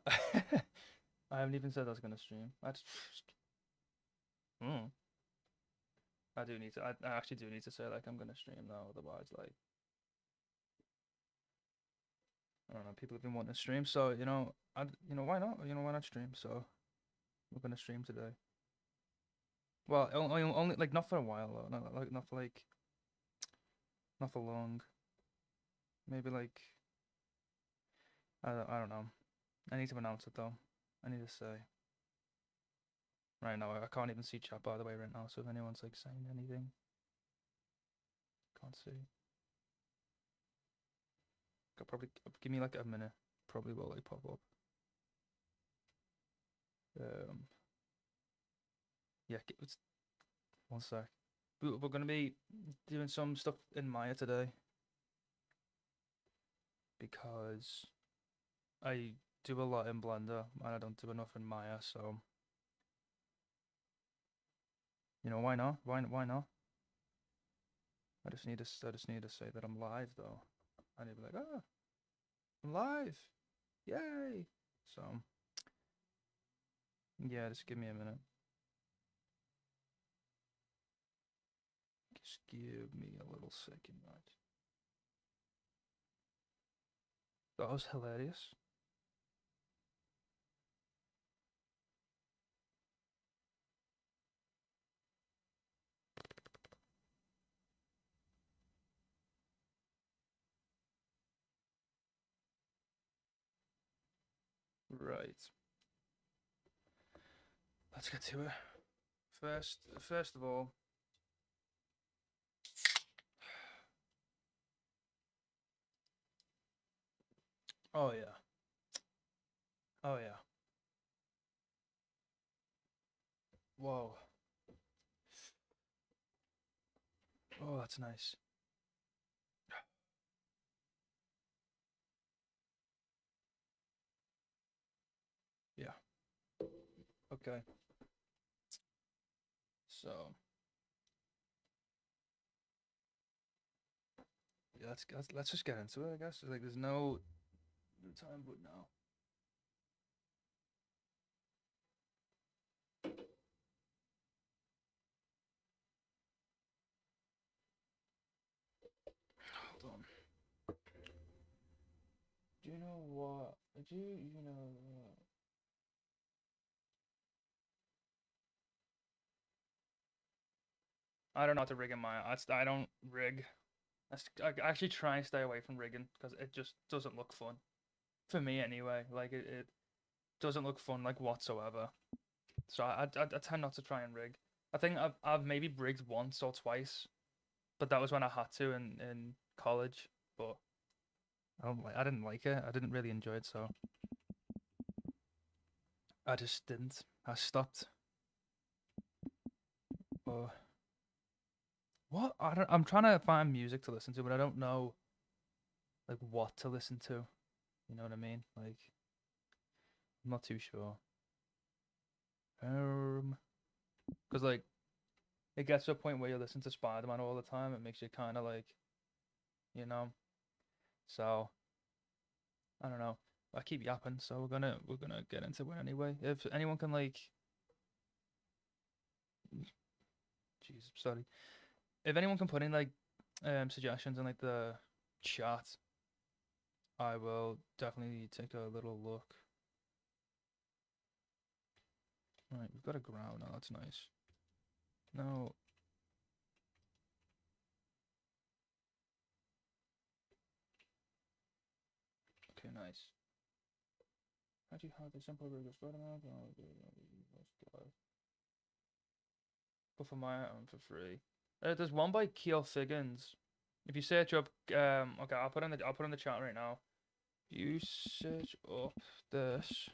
I haven't even said I was gonna stream. Hmm. I do need to. I actually do need to say like I'm gonna stream now. Otherwise, like I don't know. People have been wanting to stream, so why not? Why not stream? So we're gonna stream today. Well, only like not for a while though. Not for long. Maybe like I don't know. I need to announce it though. I need to say right now. I can't even see chat by the way right now. So if anyone's like saying anything, can't see. Could probably give me like a minute. Probably will like pop up. Um, yeah, it's 1 sec. We're gonna be doing some stuff in Maya today because I do a lot in Blender and I don't do enough in Maya. So why not? Why not? I just need to say that I'm live though. I need to be like, I'm live, yay! So yeah, just give me a minute. Just give me a little second, right? That was hilarious. Right, let's get to it. First of all, oh yeah, oh yeah, whoa, oh that's nice. Yeah, okay. So yeah, let's just get into it. I guess like there's no time, but now. Hold on. Do you know what? Do you know? I don't know how to rig in my. I don't rig. I actually try and stay away from rigging because it just doesn't look fun for me anyway. Like it doesn't look fun like whatsoever. So I tend not to try and rig. I think I've maybe rigged once or twice, but that was when I had to in college. But I didn't like it. I didn't really enjoy it, so I just didn't. I stopped. Uh, what? I'm trying to find music to listen to, but I don't know like what to listen to. You know what I mean? Like I'm not too sure. Because like it gets to a point where you listen to Spider-Man all the time. It makes you kind of like, you know. So I don't know. I keep yapping, so we're gonna get into it anyway. If anyone can like, jeez, sorry. If anyone can put in like suggestions in like the chat, I will definitely take a little look. Right, we've got a ground now. That's nice. No, okay, nice. How do you have the simple rigorous Spider-Man? But for my own for free. There's one by Keel Figgins. If you search up, okay, I'll put in the chat right now. You search up this.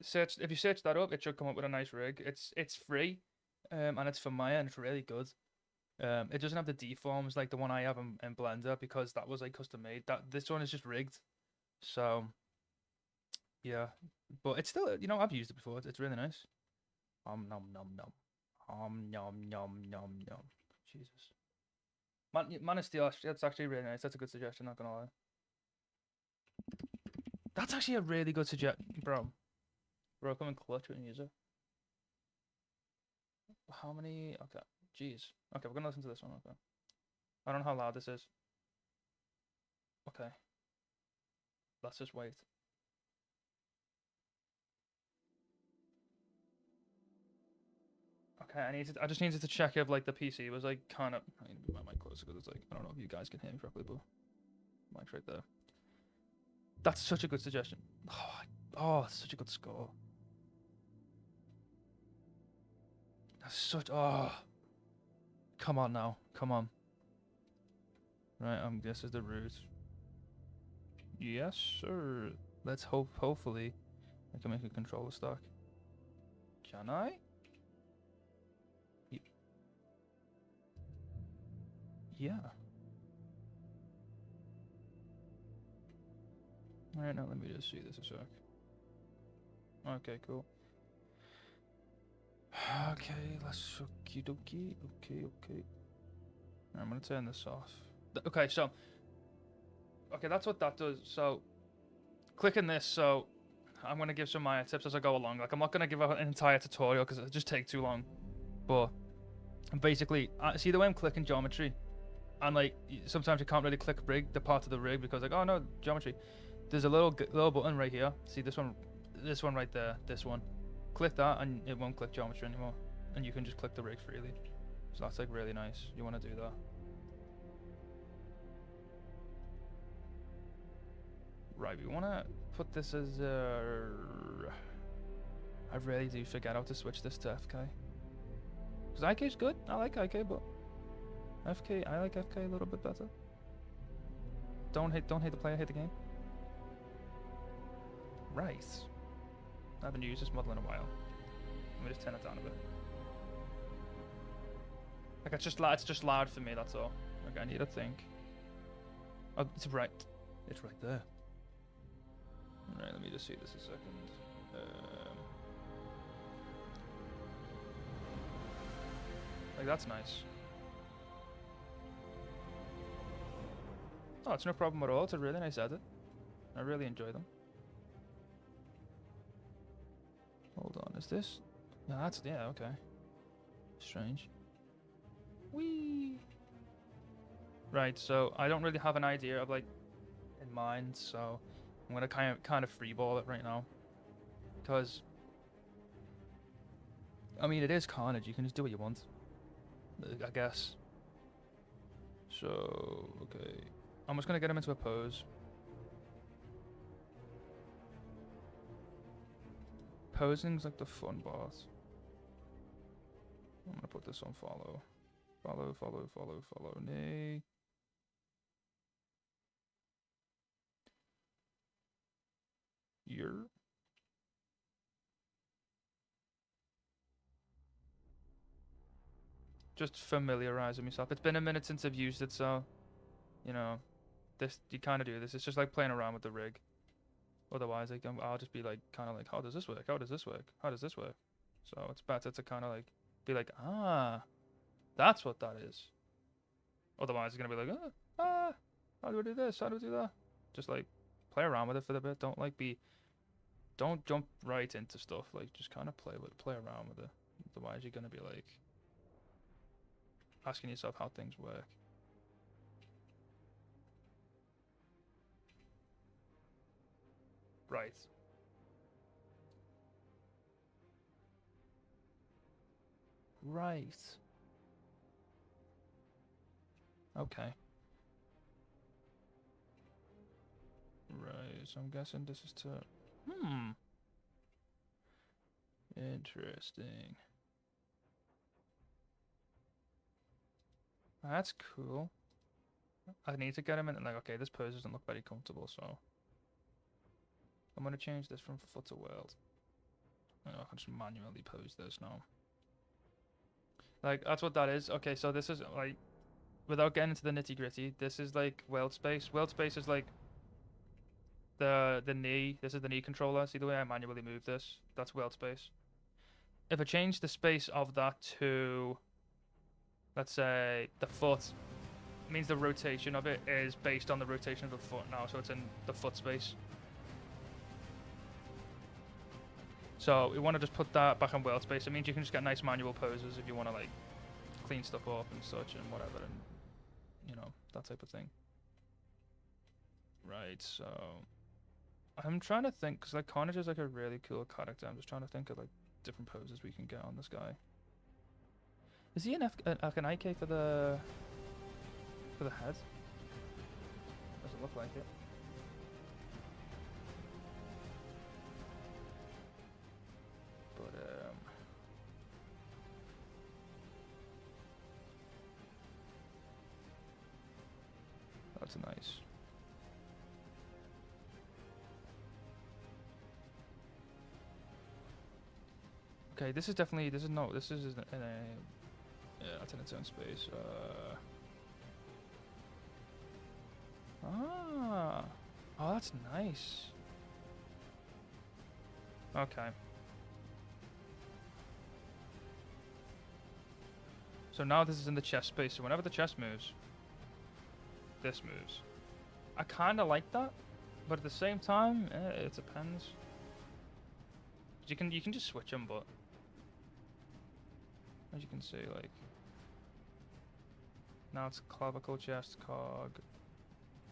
Search if you search that up, it should come up with a nice rig. It's free, and it's for Maya, and it's really good. It doesn't have the deforms like the one I have in Blender because that was like custom made. That this one is just rigged. So yeah, but it's still I've used it before. It's really nice. Nom nom nom nom. Nom nom nom nom nom. Jesus. Man of Steel, that's actually really nice. That's a good suggestion, not gonna lie. That's actually a really good suggestion, bro. Bro, come and clutch with user. How many? Okay, jeez. Okay, we're gonna listen to this one. Okay, I don't know how loud this is. Okay, let's just wait. Okay, I just needed to check if like the PC was like kind of. I need to move my mic closer because it's like I don't know if you guys can hear me properly, but mic's right there. That's such a good suggestion. Oh, that's such a good score. That's such. Oh, come on now, come on. Right, this is the route. Yes, sir. Let's hope. Hopefully, I can make a controller stock. Can I? Yeah. Alright, now let me just see this a sec. Okay, cool. Okay, let's okie dokie. Okay. I'm gonna turn this off. Okay, so. Okay, that's what that does. So, clicking this, so. I'm gonna give some Maya tips as I go along. Like, I'm not gonna give out an entire tutorial because it'll just take too long. But, basically, see the way I'm clicking geometry? And, like, sometimes you can't really click rig, the part of the rig, because, like, oh no, geometry. There's a little button right here. See this one right there, this one. Click that and it won't click geometry anymore. And you can just click the rig freely. So that's like really nice. You want to do that. Right, we want to put this as I really do forget how to switch this to FK. Because IK is good. I like IK, but FK, I like FK a little bit better. Don't hate the player, hate the game. Right. I haven't used this model in a while. Let me just turn it down a bit. Like it's just loud for me. That's all. Like I need to think. Oh, it's right. It's right there. All right. Let me just see this a second. Like that's nice. Oh, it's no problem at all. It's a really nice edit. I really enjoy them. Hold on, is this? No, that's, yeah, okay. Strange. Whee! Right, so I don't really have an idea of, like, in mind, so I'm gonna kind of freeball it right now. Because, I mean, it is Carnage, you can just do what you want. I guess. So, okay. I'm just gonna get him into a pose. Posing's like the fun part. I'm gonna put this on follow. Follow. Nay. You're. Just familiarizing myself. It's been a minute since I've used it, so you know, this you kind of do this. It's just like playing around with the rig. Otherwise, like I'll just be like, kind of like, how does this work? How does this work? How does this work? So it's better to kind of like be like, ah, that's what that is. Otherwise, it's gonna be like, how do I do this? How do I do that? Just like play around with it for a bit. Don't jump right into stuff. Like just kind of play around with it. Otherwise, you're gonna be like asking yourself how things work. Right. Right. Okay. Right, so I'm guessing this is to... Interesting. That's cool. I need to get him in, like, okay, this pose doesn't look very comfortable, so... I'm gonna change this from foot to world. I can just manually pose this now. Like, that's what that is. Okay, so this is, like... Without getting into the nitty-gritty, this is, like, world space. World space is, like... The knee. This is the knee controller. See the way I manually move this? That's world space. If I change the space of that to... Let's say the foot. means the rotation of it is based on the rotation of the foot now, so it's in the foot space. So we want to just put that back in world space. It means you can just get nice manual poses if you want to like clean stuff up and such and whatever, and you know, that type of thing. Right, so I'm trying to think, because like Carnage is like a really cool character. I'm just trying to think of like different poses we can get on this guy. Is he like an IK for the head? Doesn't look like it. But that's nice. Okay, this is definitely this is in a yeah, that's in its own space. Oh, that's nice. Okay. So now this is in the chest space. So whenever the chest moves, this moves. I kind of like that, but at the same time, it depends. You can just switch them, but as you can see, like now it's clavicle, chest, cog,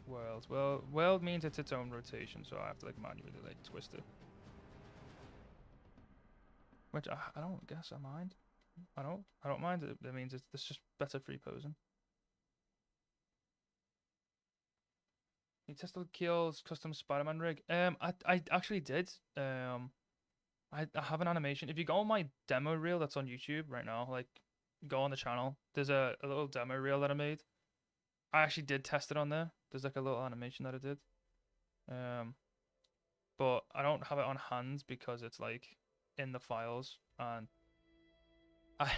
world. Well, world means it's its own rotation, so I have to like manually like twist it. Which I don't guess I mind. I don't mind it. That means it's just better free posing. You tested Keel's custom Spider-Man rig. I actually did. I have an animation. If you go on my demo reel that's on YouTube right now, like go on the channel. There's a little demo reel that I made. I actually did test it on there. There's like a little animation that I did. But I don't have it on hand because it's like in the files, and I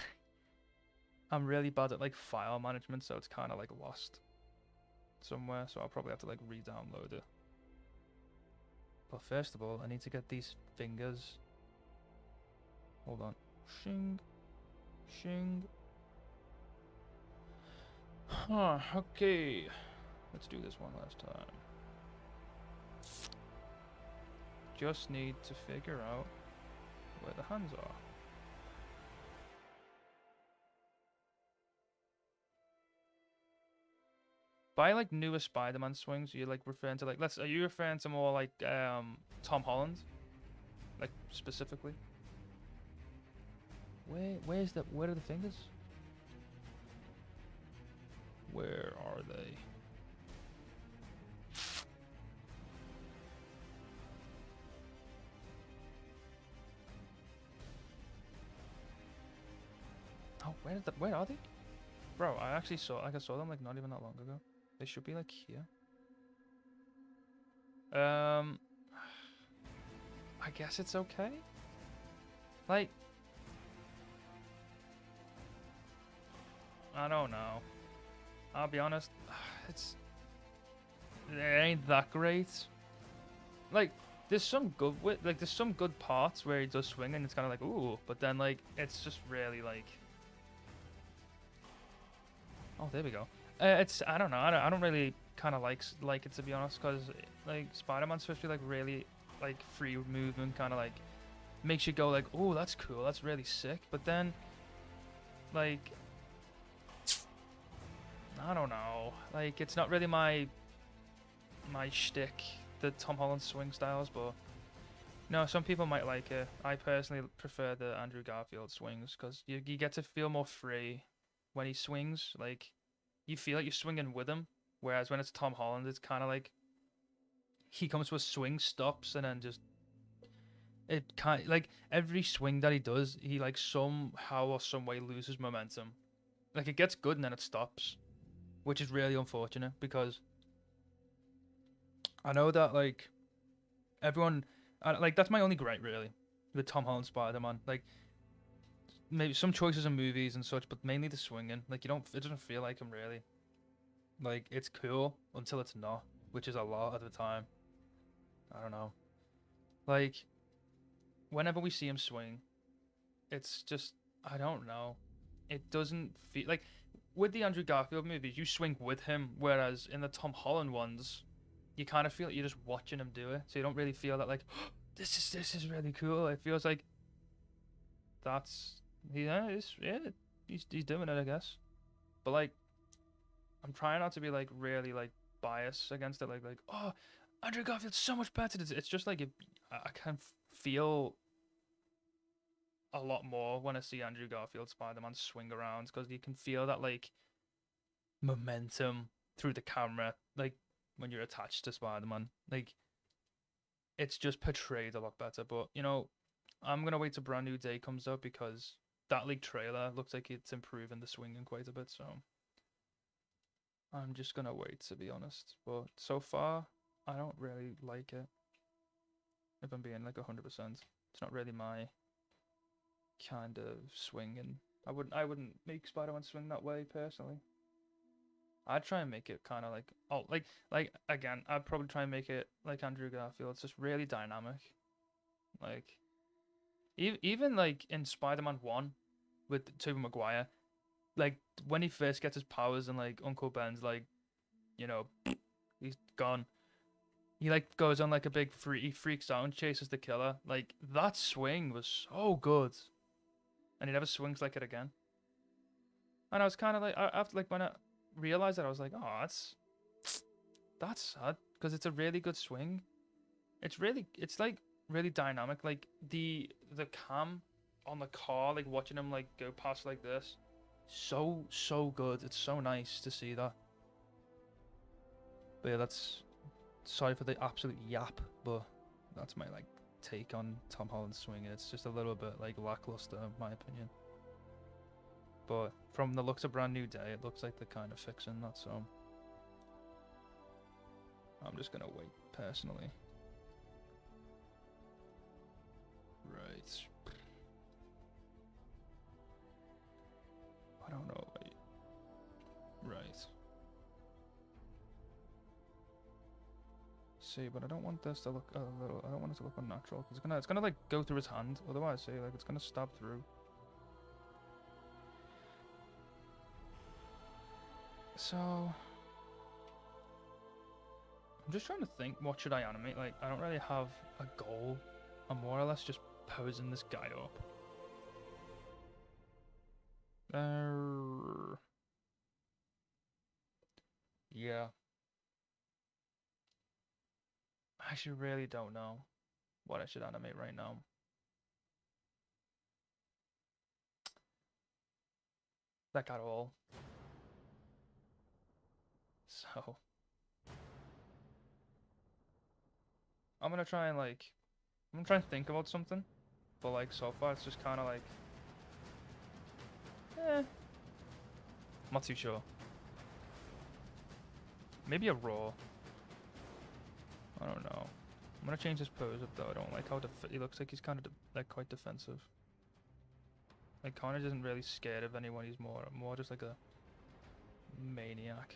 I'm really bad at like file management, so it's kind of like lost somewhere. So I'll probably have to like re-download it. But first of all, I need to get these fingers. Hold on. Shing. Shing. Huh, okay. Let's do this one last time. Just need to figure out where the hands are. By like newer Spider-Man swings, you're like referring to like are you referring to more like Tom Holland? Like specifically? Where are the fingers? Where are they? Oh, where are they? Bro, I saw them like not even that long ago. They should be like here. I guess it's okay. Like, I don't know. I'll be honest, it ain't that great. Like, there's some good parts where he does swing and it's kind of like ooh, but then like it's just really like, oh, there we go. It's I don't know. I don't really kind of like it, to be honest, because like Spider-Man's supposed to be like really like free movement, kind of like makes you go like, oh, that's cool, that's really sick. But then like I don't know, like it's not really my shtick, the Tom Holland swing styles, but no, some people might like it. I personally prefer the Andrew Garfield swings because you get to feel more free when he swings. Like you feel like you're swinging with him, whereas when it's Tom Holland, it's kind of like he comes to a swing, stops, and then just it can't like every swing that he does, he like somehow or some way loses momentum. Like it gets good and then it stops, which is really unfortunate because I know that like everyone, like that's my only gripe really with Tom Holland Spider-Man. Like maybe some choices in movies and such, but mainly the swinging. Like it doesn't feel like him really. Like it's cool until it's not, which is a lot of the time. I don't know. Like whenever we see him swing, it's just I don't know. It doesn't feel like with the Andrew Garfield movies, you swing with him, whereas in the Tom Holland ones, you kind of feel like you're just watching him do it, so you don't really feel that like this is really cool. It feels like that's he's doing it, I guess. But like I'm trying not to be like really like biased against it, like oh Andrew Garfield's so much better. It's just like I can feel a lot more when I see Andrew Garfield Spider-Man swing around because you can feel that like momentum through the camera, like when you're attached to Spider-Man. Like it's just portrayed a lot better. But you know, I'm gonna wait till Brand New Day comes up because that leaked trailer looks like it's improving the swinging quite a bit. So I'm just gonna wait to be honest. But so far, I don't really like it. If I'm being like 100%, it's not really my kind of swing, and I wouldn't make Spider-Man swing that way personally. I'd try and make it kind of like again, I'd probably try and make it like Andrew Garfield. It's just really dynamic. Like even like in Spider-Man 1 with Tobey Maguire, like when he first gets his powers and like Uncle Ben's like, you know, he's gone. He like goes on like a big he freaks out and chases the killer. Like that swing was so good, and he never swings like it again. And I was kind of like, after like when I realized that, I was like, oh, that's sad because it's a really good swing. It's like really dynamic. Like the cam on the car, like watching him like go past like this, so good. It's so nice to see that. But yeah, that's sorry for the absolute yap, but that's my like take on Tom Holland's swing. It's just a little bit like lackluster, in my opinion. But from the looks of Brand New Day, it looks like they're kind of fixing that, so I'm just gonna wait personally. Right. I don't know. Right. See, but I don't want this to look a little. I don't want it to look unnatural because it's gonna like go through his hand. Otherwise, see, like it's gonna stab through. So I'm just trying to think. What should I animate? Like I don't really have a goal. I'm more or less just posing this guy up. Yeah. I actually really don't know what I should animate right now. Like at all. So I'm gonna try and like I'm gonna try and think about something. But like so far it's just kinda like I'm not too sure. Maybe a raw. I don't know. I'm gonna change his pose up though. I don't like how he looks like he's kind of like quite defensive. Like Carnage isn't really scared of anyone. He's more just like a maniac.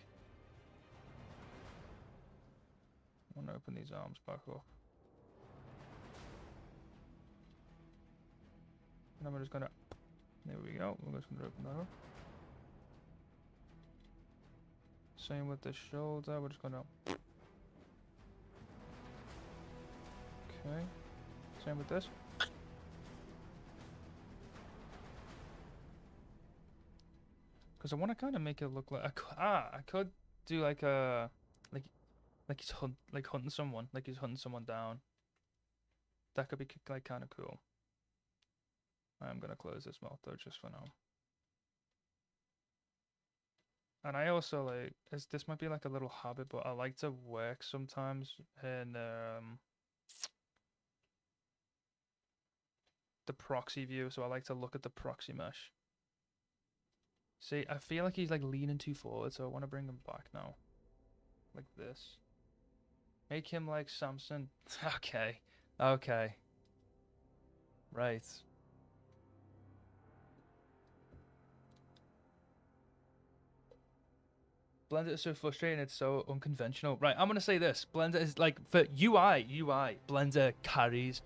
I'm gonna open these arms back up. And I'm just gonna. There we go. We're just gonna open that up. Same with the shoulder. We're just gonna. Okay. Same with this. Because I want to kind of make it look like I could do like a like he's hunting someone, like he's hunting someone down. That could be like kind of cool. I'm gonna close this mouth though just for now. And I also like this might be like a little habit, but I like to work sometimes in the proxy view, so I like to look at the proxy mesh. See, I feel like he's like leaning too forward, so I want to bring him back now. Like this. Make him like Samson. Okay. Okay. Right. Blender is so frustrating, it's so unconventional. Right, I'm gonna say this. Blender is like for UI, Blender carries.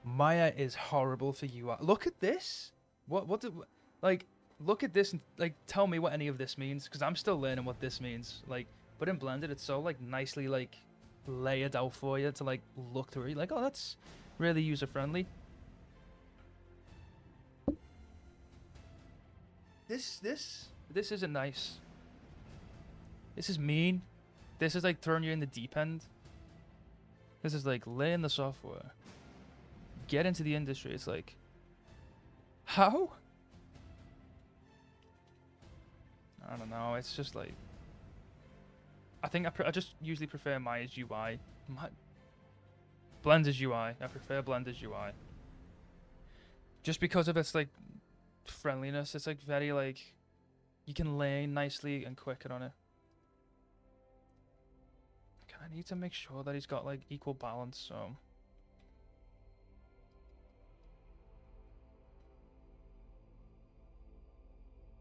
Maya is horrible for UI. Look at this. What did like look at this and like tell me what any of this means, because I'm still learning what this means. Like, but in Blended, it's so like nicely like layered out for you to like look through. You're like, oh, that's really user friendly. This isn't nice. This is mean. This is like throwing you in the deep end. This is like laying the software. Get into the industry. It's like, how? I don't know. It's just like, I think I just usually prefer Maya's UI. Blender's UI. I prefer Blender's UI. Just because of its like friendliness. It's like very like, you can lay nicely and quicker on it. I need to make sure that he's got like equal balance, so.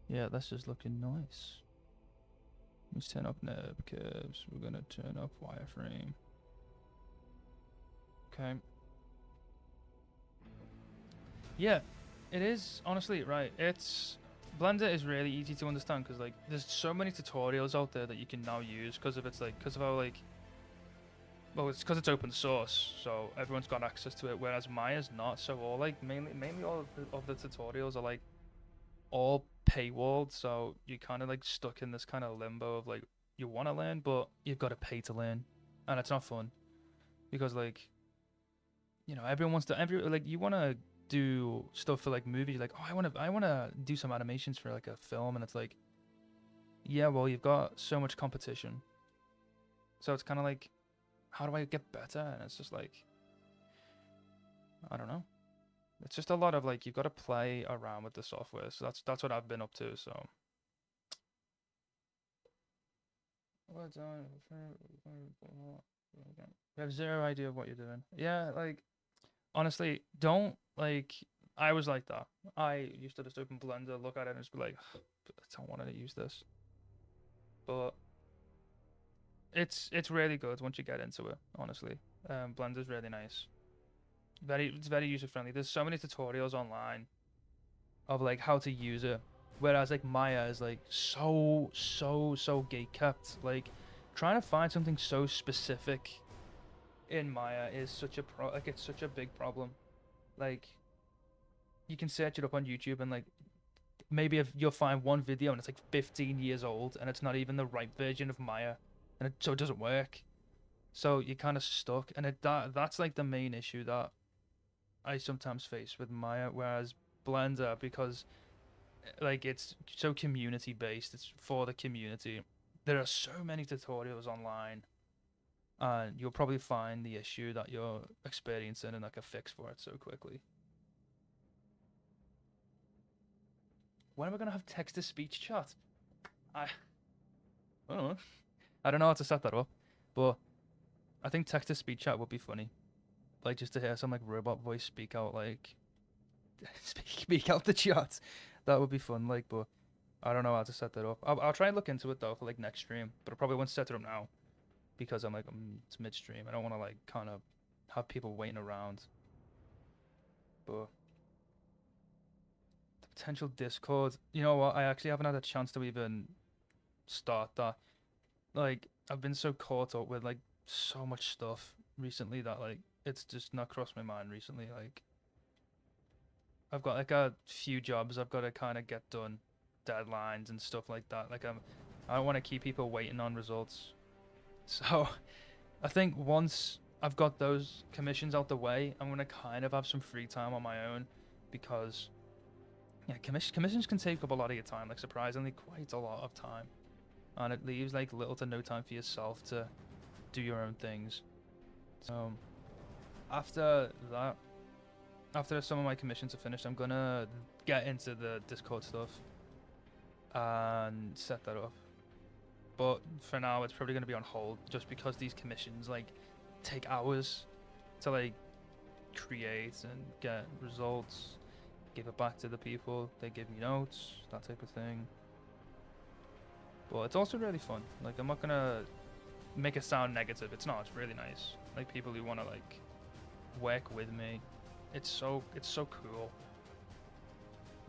Yeah, that's just looking nice. Let's turn up nib curves. We're gonna turn up wireframe. Okay. Yeah, it is honestly right. Blender is really easy to understand because like there's so many tutorials out there that you can now use because of how like. Well, it's because it's open source, so everyone's got access to it. Whereas Maya's not. So all like mainly all of the tutorials are like all paywalled. So you're kind of like stuck in this kind of limbo of like you want to learn, but you've got to pay to learn, and it's not fun because like everyone wants to like you want to do stuff for like movies. Like, oh, I want to do some animations for like a film, and it's like, yeah, well, you've got so much competition. So it's kind of like, how do I get better? And it's just like, I don't know. It's just a lot of like, you've got to play around with the software. So that's what I've been up to. So. You have zero idea of what you're doing. Yeah, like, honestly, don't like. I was like that. I used to just open Blender, look at it, and just be like, I don't want to use this. But it's really good once you get into it. Honestly, Blender's really nice. It's very user friendly. There's so many tutorials online of like how to use it, whereas like Maya is like so gate kept. Like trying to find something so specific in Maya is such a it's such a big problem. Like you can search it up on YouTube and like maybe if you'll find one video and it's like 15 years old and it's not even the right version of Maya, and so it doesn't work. So you're kind of stuck, and that's like the main issue that I sometimes face with Maya, whereas Blender, because like it's so community based, it's for the community. There are so many tutorials online, and you'll probably find the issue that you're experiencing and like a fix for it so quickly. When am I gonna have text to speech chat? I don't know. I don't know how to set that up, but I think text to speech chat would be funny. Like just to hear some like robot voice speak out like speak out the chat. That would be fun. Like, but I don't know how to set that up. I'll try and look into it though for like next stream, but I probably won't set it up now because it's midstream. I don't want to like kind of have people waiting around. But the potential Discord, you know what? I actually haven't had a chance to even start that. Like, I've been so caught up with like so much stuff recently that like it's just not crossed my mind recently. Like, I've got like a few jobs I've got to kind of get done, deadlines and stuff like that. Like, I don't want to keep people waiting on results. So, I think once I've got those commissions out the way, I'm gonna kind of have some free time on my own, because yeah, commissions can take up a lot of your time. Like, surprisingly, quite a lot of time, and it leaves like little to no time for yourself to do your own things. So after that, after some of my commissions are finished, I'm gonna get into the Discord stuff and set that up. But for now, it's probably gonna be on hold just because these commissions like take hours to like create and get results, give it back to the people, they give me notes, that type of thing. But it's also really fun. Like, I'm not gonna make it sound negative. It's not. It's really nice. Like, people who want to like work with me, it's so cool.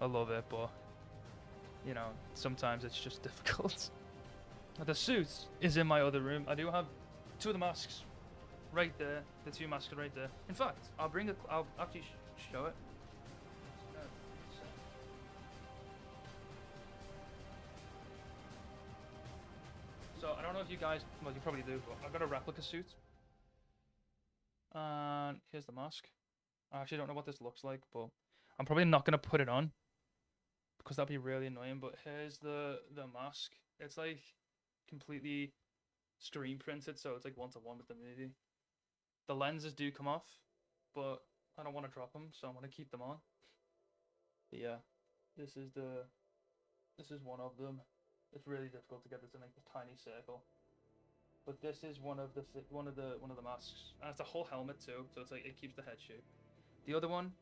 I love it, but you know, sometimes it's just difficult. The suit is in my other room. I do have two of the masks right there. The two masks are right there. In fact, I'll bring it. I'll actually show it. So I don't know if you guys, well, you probably do, but I've got a replica suit. And here's the mask. I actually don't know what this looks like, but I'm probably not gonna put it on because that'd be really annoying. But here's the mask. It's like completely screen printed, so it's like one to one with the movie. The lenses do come off, but I don't want to drop them, so I'm gonna keep them on. But yeah, this is one of them. It's really difficult to get this in like a tiny circle. But this is one of the masks, and it's a whole helmet too, so it's like it keeps the head shape. The other one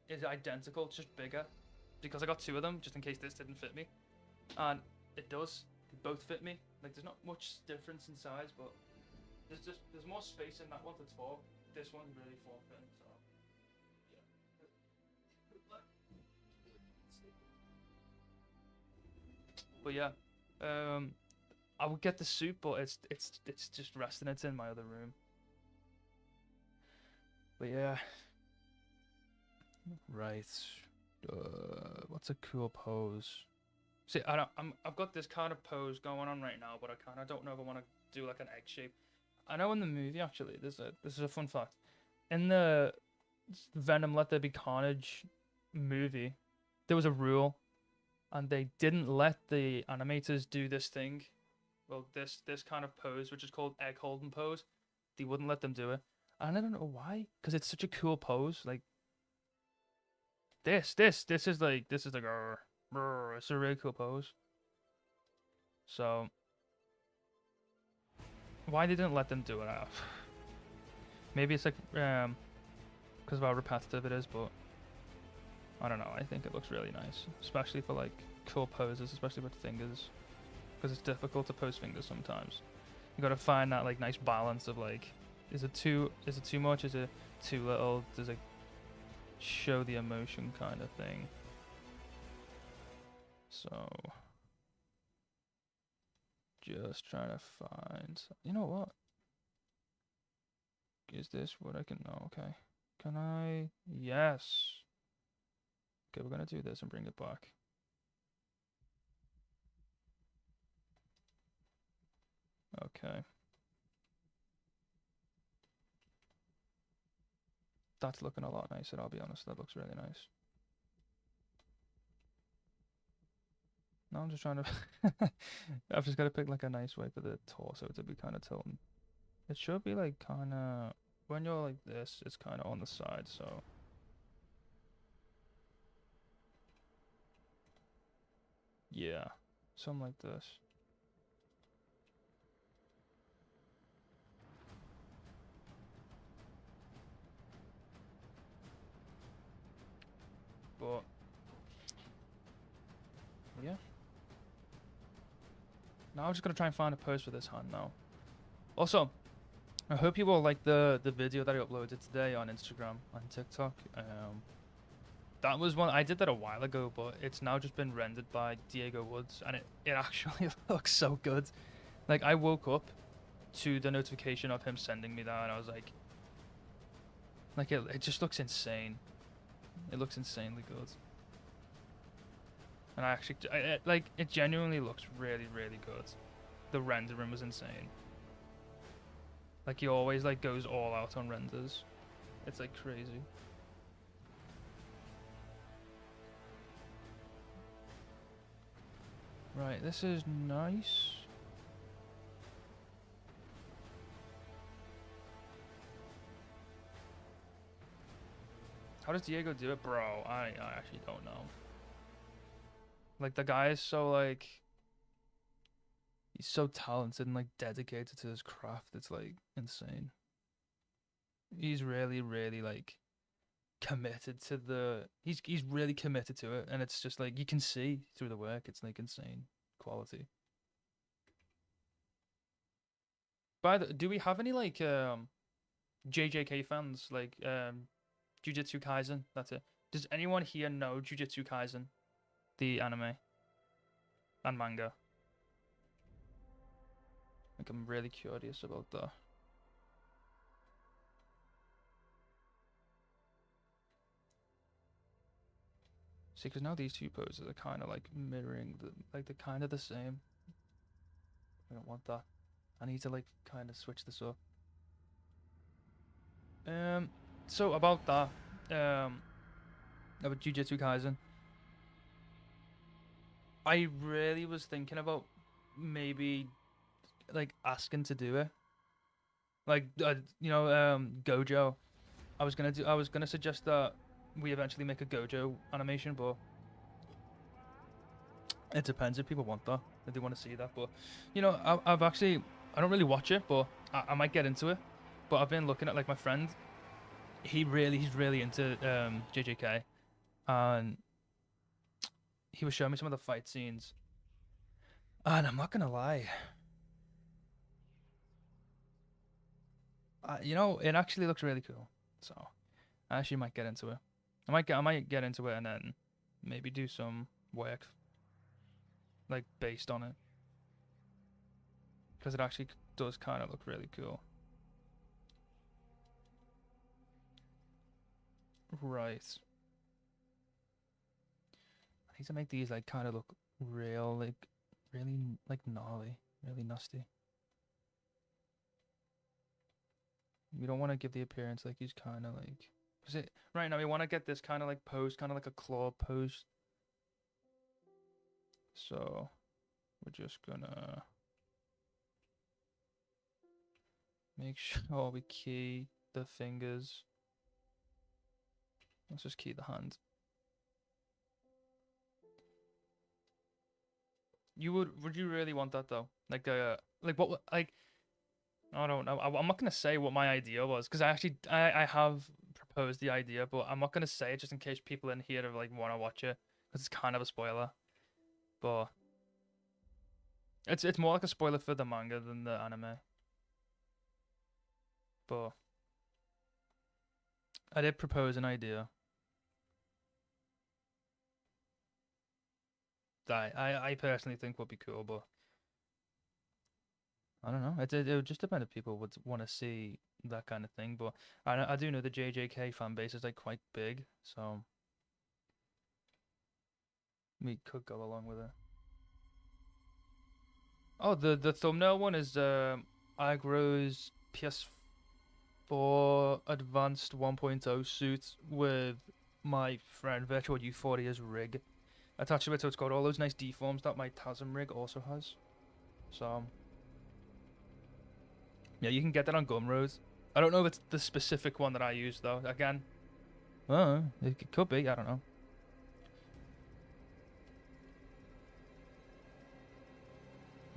is identical, it's just bigger, because I got two of them just in case this didn't fit me, and it does. They both fit me. Like there's not much difference in size, but there's more space in that one to talk. This one's really form fitting, so yeah. But yeah, I would get the suit, but it's just resting. It's in my other room. But yeah, right. What's a cool pose? See, I've got this kind of pose going on right now, but I kind of don't know if I want to do like an egg shape. I know in the movie actually, this is a fun fact. In the Venom Let There Be Carnage movie, there was a rule, and they didn't let the animators do this thing. Well, this kind of pose, which is called egg holding pose. They wouldn't let them do it, and I don't know why, because it's such a cool pose. Like this is like it's a really cool pose. So why they didn't let them do it? Maybe it's like because of how repetitive it is, but I don't know. I think it looks really nice, especially for like cool poses, especially with fingers, because it's difficult to pose fingers sometimes. You got to find that like nice balance of like, is it too much? Is it too little? Does it show the emotion kind of thing? So just trying to find. You know what? Is this what I can? No, okay. Can I? Yes. Okay, we're gonna do this and bring it back. Okay. That's looking a lot nicer, I'll be honest. That looks really nice. No, I'm just trying to... I've just got to pick like a nice way for the torso to be kind of tilting. It should be like kind of... When you're like this, it's kind of on the side, so... Yeah, something like this. But... Yeah. Now I'm just going to try and find a pose for this hand now. Also, I hope you all like the video that I uploaded today on Instagram and TikTok. That was one I did that a while ago, but it's now just been rendered by Diego Woods, and it actually looks so good. Like I woke up to the notification of him sending me that, and I was like it just looks insane. It looks insanely good, and I actually like it genuinely looks really good. The rendering was insane. Like he always like goes all out on renders. It's like crazy. Right, this is nice. How does Diego do it, bro? I actually don't know. Like the guy is so like he's so talented and like dedicated to his craft. It's like insane. He's really like committed to he's really committed to it, and it's just like you can see through the work. It's like insane quality. Do we have any like JJK fans like Jujutsu Kaisen? That's it. Does anyone here know Jujutsu Kaisen, the anime? and manga. Like I'm really curious about that. See, because now these two poses are kind of like mirroring the, like they're kind of the same. I don't want that. I need to like kind of switch this up. So about that, about Jujutsu Kaisen, I really was thinking about maybe like asking to do it. Like, Gojo. I was gonna suggest that we eventually make a Gojo animation, but it depends if people want that, if they want to see that. But I've actually, I don't really watch it, but I might get into it. But I've been looking at like my friend. He's really into JJK, and he was showing me some of the fight scenes, and I'm not gonna lie, it actually looks really cool. So I actually might get into it. I might get into it and then maybe do some work like based on it, because it actually does kind of look really cool. Right. I need to make these like kind of look real, like really like gnarly, really nasty. We don't want to give the appearance like he's kind of like, cause it right now we want to get this kind of like pose, kind of like a claw pose. So we're just gonna make sure we key the fingers. Let's just key the hand. Would you really want that though? Like what like I don't know. I'm not gonna say what my idea was because I have proposed the idea, but I'm not gonna say it just in case people in here like want to watch it because it's kind of a spoiler. But it's more like a spoiler for the manga than the anime. But I did propose an idea that I personally think would be cool, but I don't know. It would just depend if people would want to see that kind of thing. But I do know the JJK fan base is like quite big, so we could go along with it. Oh, the thumbnail one is Agro's PS4 Advanced 1.0 suit with my friend Virtual Euphoria's rig attached to it, so it's got all those nice deforms that my Tasm rig also has. So yeah, you can get that on Gumroad. I don't know if it's the specific one that I use though. Again, it could be. I don't know.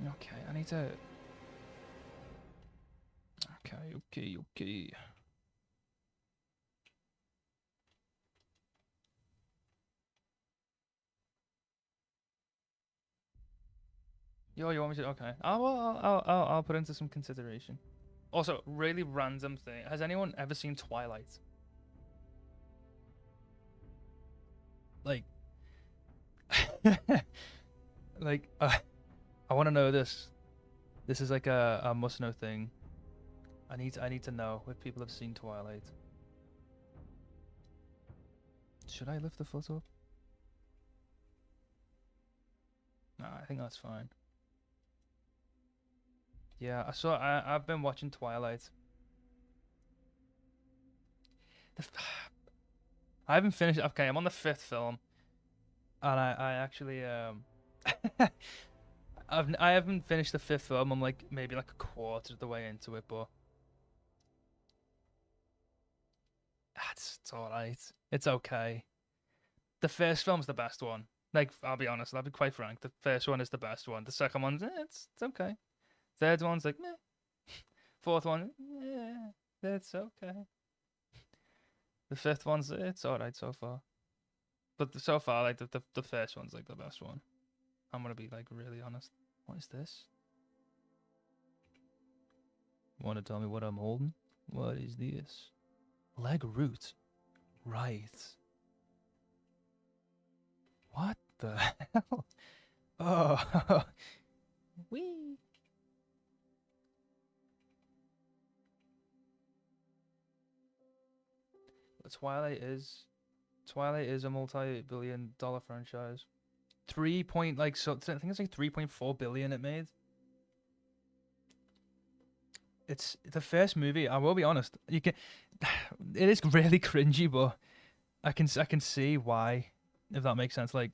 Okay, I need to. Okay. Yo, you want me to? Okay. I'll put into some consideration. Also, really random thing. Has anyone ever seen Twilight? Like, like, I want to know this. This is like a must know thing. I need to know if people have seen Twilight. Should I lift the foot up? Nah, I think that's fine. Yeah, I've been watching Twilight. I haven't finished. Okay, I'm on the fifth film, and I actually I haven't finished the fifth film. I'm like maybe like a quarter of the way into it, but it's all right. It's okay. The first film's the best one. Like I'll be honest, I'll be quite frank. The first one is the best one. The second one's it's okay. Third one's like meh. Fourth one, yeah, it's okay. The fifth one's it's all right so far. But so far, like the first one's like the best one. I'm gonna be like really honest. What is this? Want to tell me what I'm holding? What is this? Leg root. Right. What the hell? Oh, wee. Twilight is a multi-billion-dollar franchise. 3 point like so I think it's like 3.4 billion it made. It's the first movie. I will be honest. You can, it is really cringy, but I can see why, if that makes sense. Like,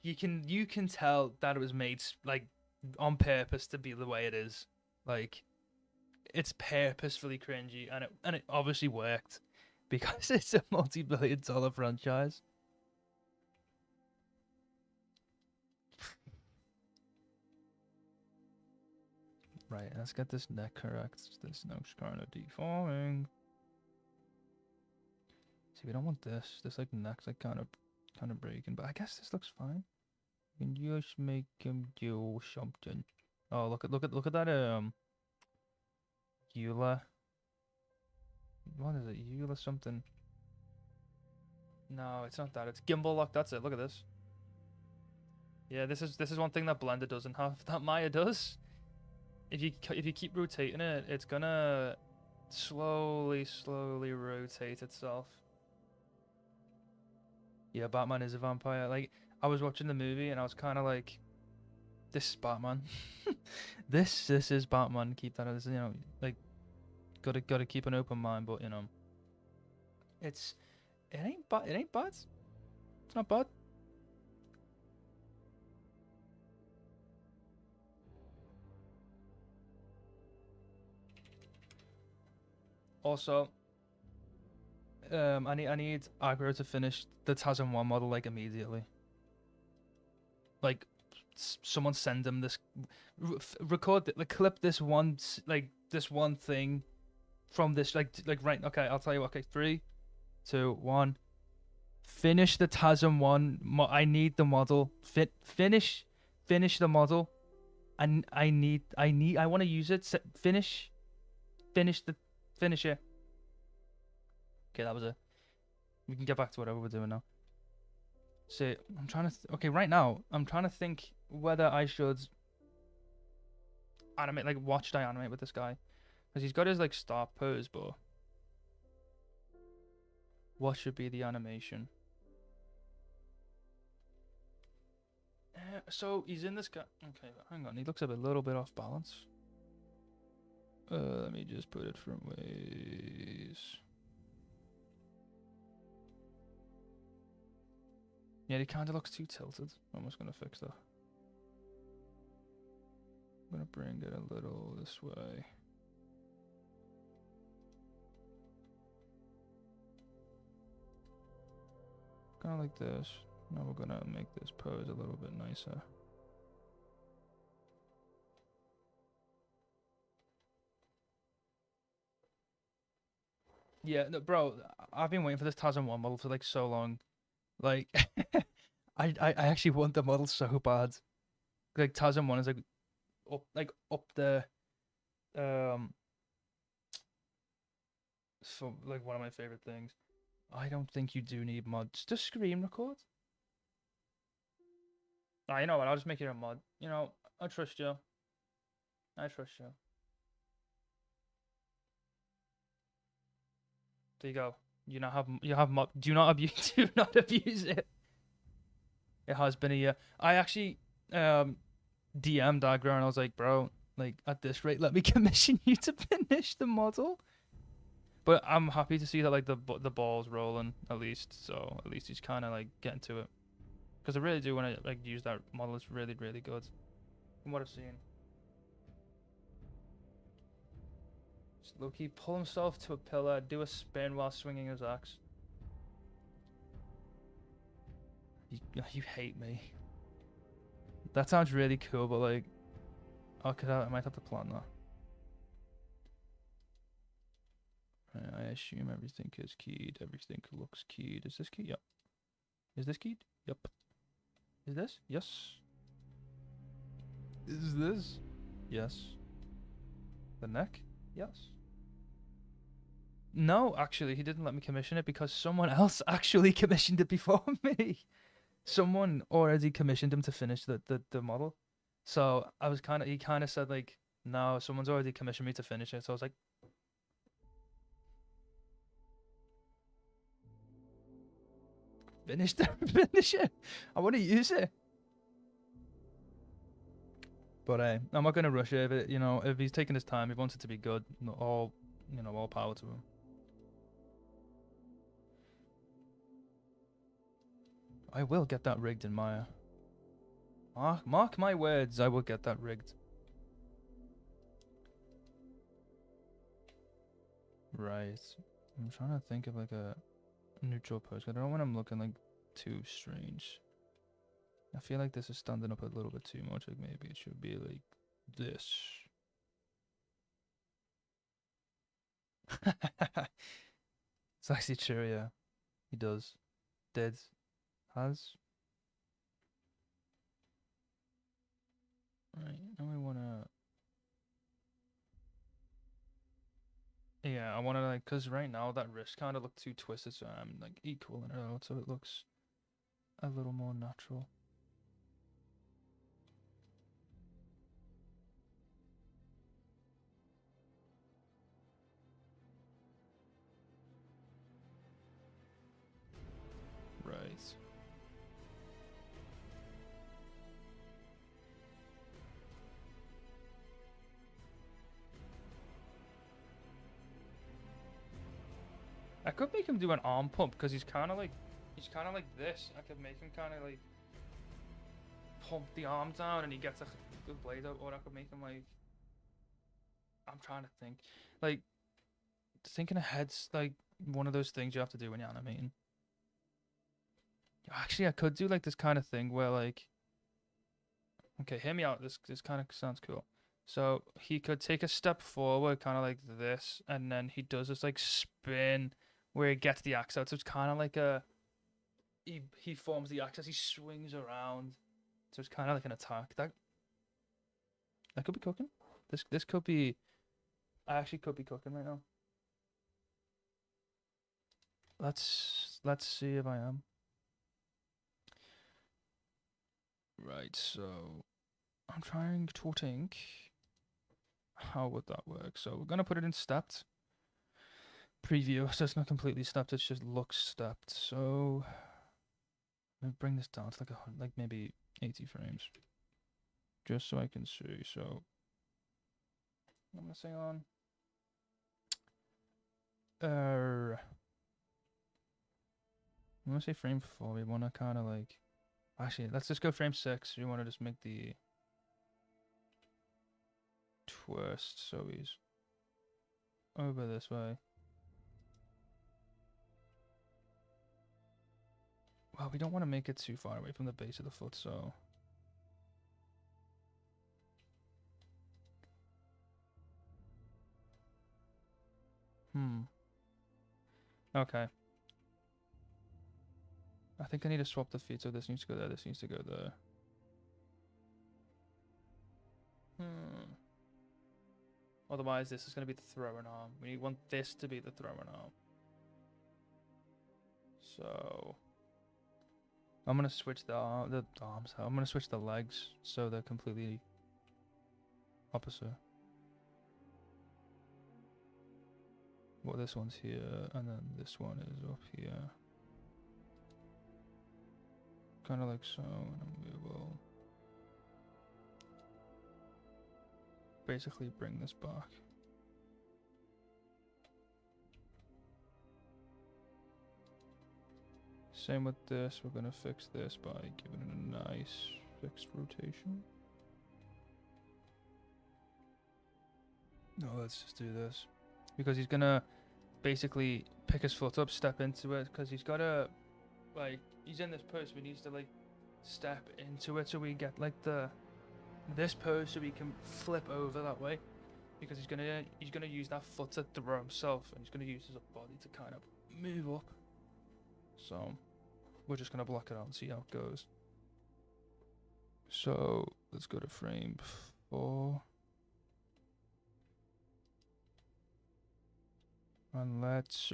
you can tell that it was made like on purpose to be the way it is. Like, it's purposefully cringy, and it obviously worked because it's a multi-billion-dollar franchise. Right, let's get this neck correct. This neck's kind of deforming. See, we don't want this. This like neck's like kind of breaking, but I guess this looks fine. You can just make him do something. Oh, look at that Eula. What is it? Eula something. No, it's not that. It's gimbal lock. That's it. Look at this. Yeah, this is one thing that Blender doesn't have that Maya does. If you keep rotating it, it's gonna slowly rotate itself. Yeah, Batman is a vampire. Like, I was watching the movie and I was kind of like, this is Batman. This is Batman. Keep that as, like, gotta keep an open mind, but it's it ain't bad. It ain't bad. It's not bad. Also, I need Aggro to finish the Tazan 1 model like immediately. Like, someone send him this, record like clip this one like this one thing from this like right. Okay, I'll tell you what. Okay, 3, 2, 1. Finish the Tazan 1. I need the model. Finish the model. And I want to use it. Finish it. Okay, that was it. We can get back to whatever we're doing now. See, I'm trying to. Okay, right now, I'm trying to think whether I should animate, like, what should I animate with this guy? Because he's got his, like, star pose, but what should be the animation? So, he's in this guy. Okay, hang on. He looks a little bit off balance. Let me just put it from ways. Yeah, he kind of looks too tilted. I'm just going to fix that. I'm going to bring it a little this way. Kind of like this. Now we're going to make this pose a little bit nicer. Yeah, no, bro, I've been waiting for this Tazan 1 model for like so long. Like, I actually want the model so bad. Like, Tazan 1 is up there. So, like, one of my favorite things. I don't think you do need mods to screen record. Ah, you know what? I'll just make it a mod. I trust you. I trust you. There you go. You have mod. Do not abuse. Do not abuse it. It has been a year. I actually DM'd Aggro and I was like, bro, like, at this rate, let me commission you to finish the model. But I'm happy to see that, like, the ball's rolling at least. So at least he's kind of like getting to it. Because I really do want to, like, use that model. It's really good from what I've seen. Just low-key pull himself to a pillar, do a spin while swinging his axe. You hate me. That sounds really cool, but like, okay, I might have to plan that. I assume everything is keyed. Everything looks keyed. Is this keyed? Yep. Is this keyed? Yep. Is this? Yes. Is this? Yes. The neck? Yes. No, actually, he didn't let me commission it because someone else actually commissioned it before me. someone already commissioned him to finish the model. So I was he kind of said like, no, someone's already commissioned me to finish it. So I was like, finish it. I want to use it. But I'm not gonna rush it. If it, if he's taking his time, he wants it to be good. All, all power to him. I will get that rigged in Maya. Mark my words, I will get that rigged. Right. I'm trying to think of like a neutral pose. I don't want him looking like too strange. I feel like this is standing up a little bit too much. Like maybe it should be like this. It's actually true, yeah. He does. Did. Has. Right, now I wanna... Yeah, I wanna like, cause right now that wrist kinda looked too twisted, so I'm like equaling it out so it looks a little more natural. Right. I could make him do an arm pump because he's kind of like this. I could make him kind of like pump the arm down and he gets a good blade out, or I could make him like, I'm trying to think, like thinking ahead's like one of those things you have to do when you're animating. Actually, I could do like this kind of thing where like, okay, hear me out. This kind of sounds cool. So he could take a step forward, kind of like this, and then he does this like spin where he gets the axe out. So it's kind of like a he forms the axe as he swings around. So it's kind of like an attack. That could be cooking. This could be. I actually could be cooking right now. Let's see if I am. Right. So I'm trying to think. How would that work? So we're gonna put it in stepped preview, so it's not completely stepped. It just looks stepped. So let me bring this down to like maybe 80 frames, just so I can see. So I'm gonna say on. I'm gonna say frame 4. We wanna kind of like. Actually, let's just go frame 6. We wanna just make the twist so he's over this way. Well, we don't want to make it too far away from the base of the foot, so. Okay. I think I need to swap the feet, so this needs to go there, this needs to go there. Otherwise, this is going to be the throwing arm. We want this to be the throwing arm. So I'm going to switch the arms. I'm going to switch the legs so they're completely opposite. Well, this one's here, and then this one is up here. Kind of like so, and then we will basically bring this back. Same with this, we're going to fix this by giving it a nice fixed rotation. No, let's just do this. Because he's going to basically pick his foot up, step into it, because he's got to, like, he's in this pose, but he needs to, like, step into it so we get, like, this pose so we can flip over that way. Because he's gonna use that foot to throw himself, and he's gonna use his body to kind of move up. So we're just gonna block it out and see how it goes. So let's go to frame 4. And let's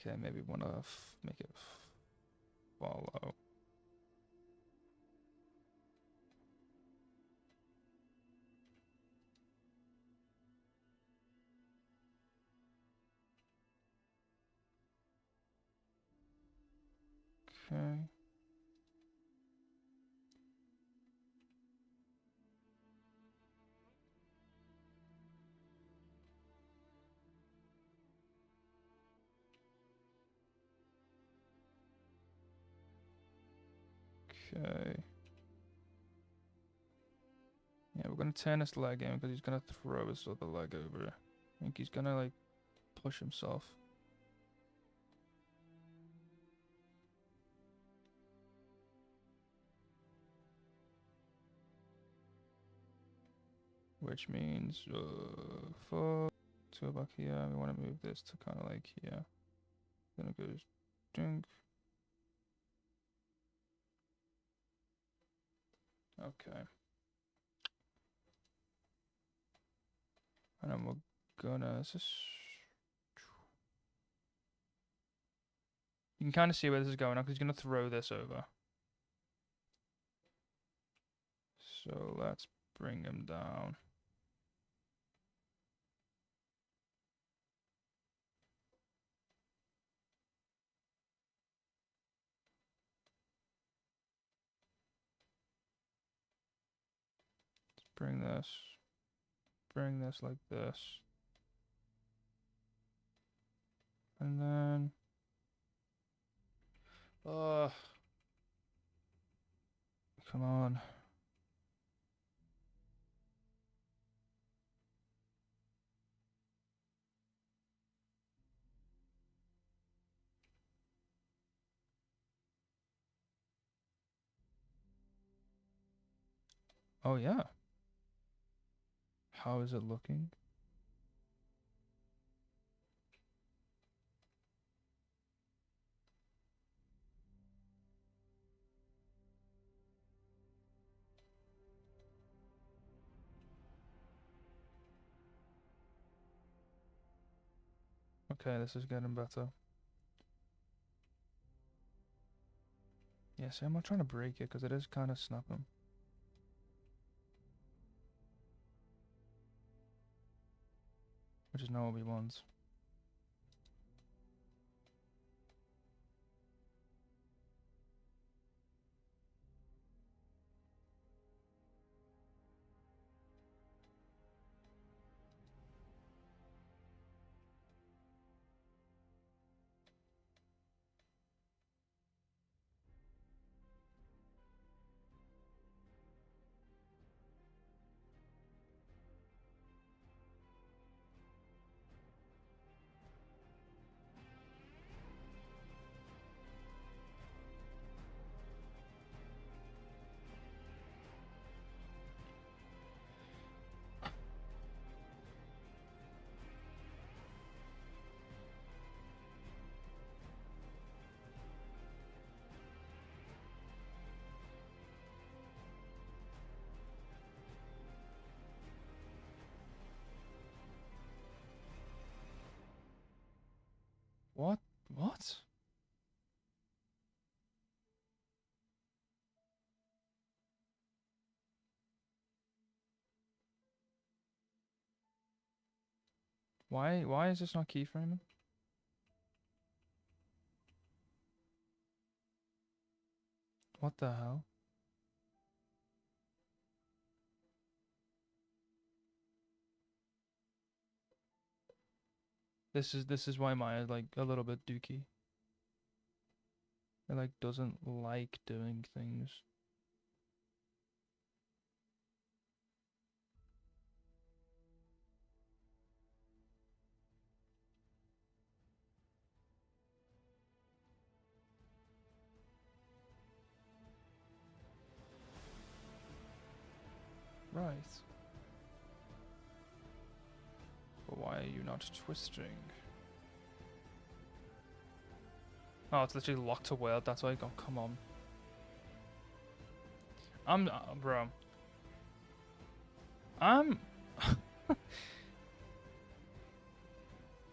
Okay, maybe wanna make it follow. Okay. Okay. Yeah, we're gonna turn his leg in because he's gonna throw his other leg over. I think he's gonna like push himself. Which means for to back here, we want to move this to kind of like here. Then it goes ding. Okay. And then we're gonna you can kind of see where this is going now because he's gonna throw this over. So let's bring him down. Bring this like this. And then come on. Oh yeah. How is it looking? Okay, this is getting better. Yeah, see, I'm not trying to break it because it is kind of snapping. Which is not what we want. What? What? Why is this not keyframing? What the hell? This is why Maya's like a little bit dookie. It like doesn't like doing things. Right. But why are you not twisting? Oh, it's literally locked to world. That's why I go. Come on. Bro. I'm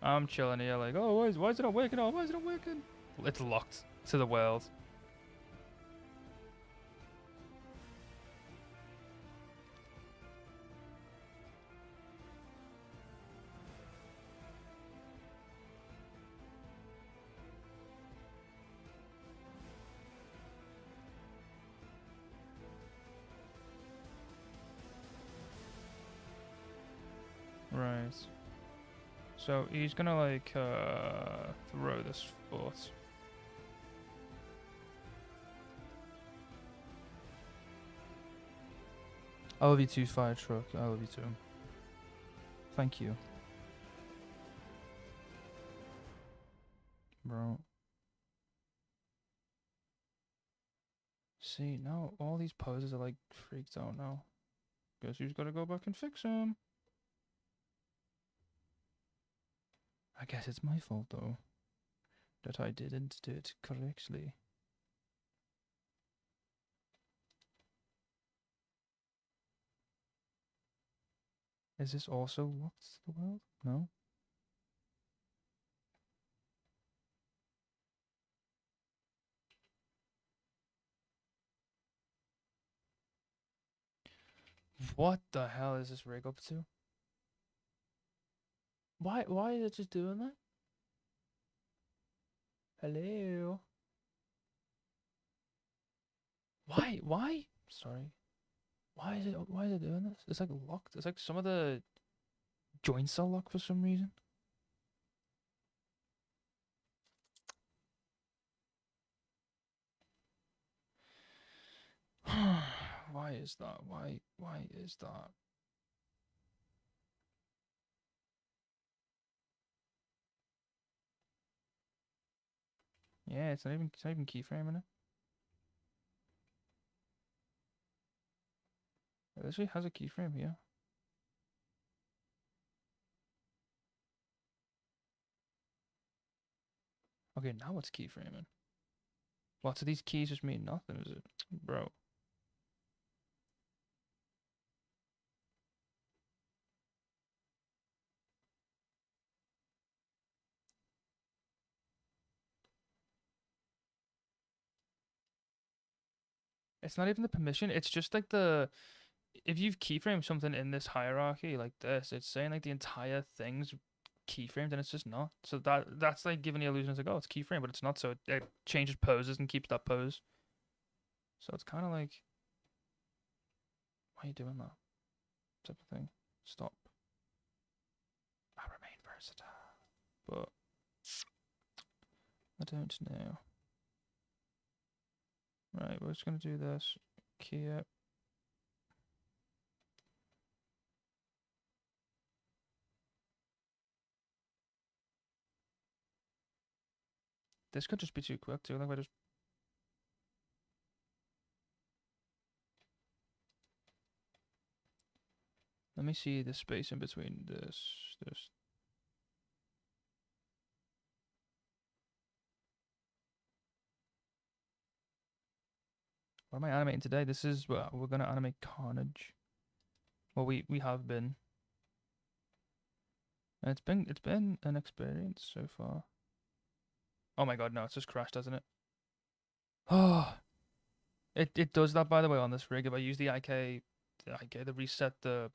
I'm chilling here like, oh, why is it not working? Oh, why is it not working? It's locked to the world. Right. So he's gonna like throw this foot. I love you too, fire truck. I love you too. Thank you, bro. See, now all these poses are like freaked out now. Guess who's gotta go back and fix him? I guess it's my fault though that I didn't do it correctly. Is this also locked to the world? No? What the hell is this rig up to? Why is it just doing that? Hello? Why? Sorry. Why is it doing this? It's like locked. It's like some of the joints are locked for some reason. Why is that? Why is that? Yeah, it's not even keyframing it. It actually has a keyframe here. Okay, now it's keyframing. Lots of these keys just mean nothing, is it? Bro. It's not even the permission, it's just like the if you've keyframed something in this hierarchy like this, it's saying like the entire thing's keyframed and it's just not. So that's like giving the illusion it's like, oh, it's keyframed, but it's not. So it changes poses and keeps that pose. So it's kind of like, why are you doing that type of thing? Stop. I remain versatile, but I don't know. Right, we're just gonna do this. Key it. This could just be too quick too. Like I just. Let me see the space in between this. What am I animating today? This is well, we're gonna animate Carnage. Well, we have been. And it's been an experience so far. Oh my god, no, it's just crashed, doesn't it? Oh, it does that by the way on this rig. If I use the reset the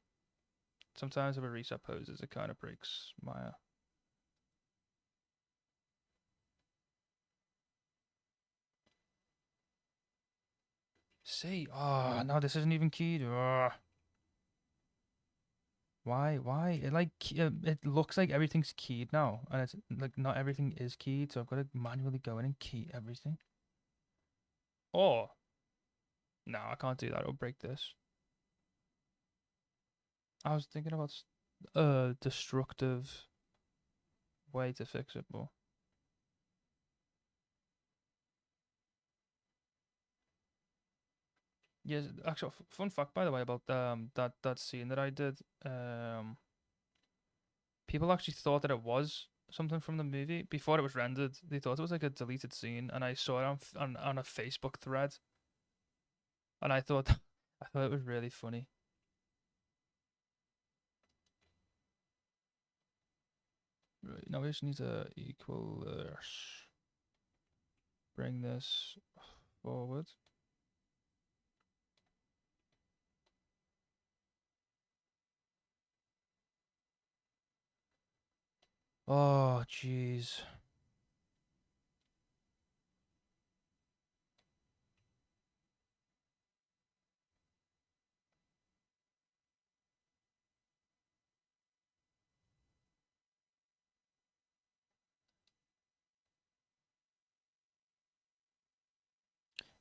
sometimes if a reset poses, it kind of breaks my. See, oh no, this isn't even keyed. Ugh. Why? It like it looks like everything's keyed now, and it's like not everything is keyed, so I've got to manually go in and key everything. Oh, no, I can't do that. It'll break this. I was thinking about a destructive way to fix it, but yes, actually, fun fact by the way about that scene that I did. People actually thought that it was something from the movie before it was rendered. They thought it was like a deleted scene, and I saw it on a Facebook thread, and I thought I thought it was really funny. Right, now we just need to equal bring this forward. Oh, jeez.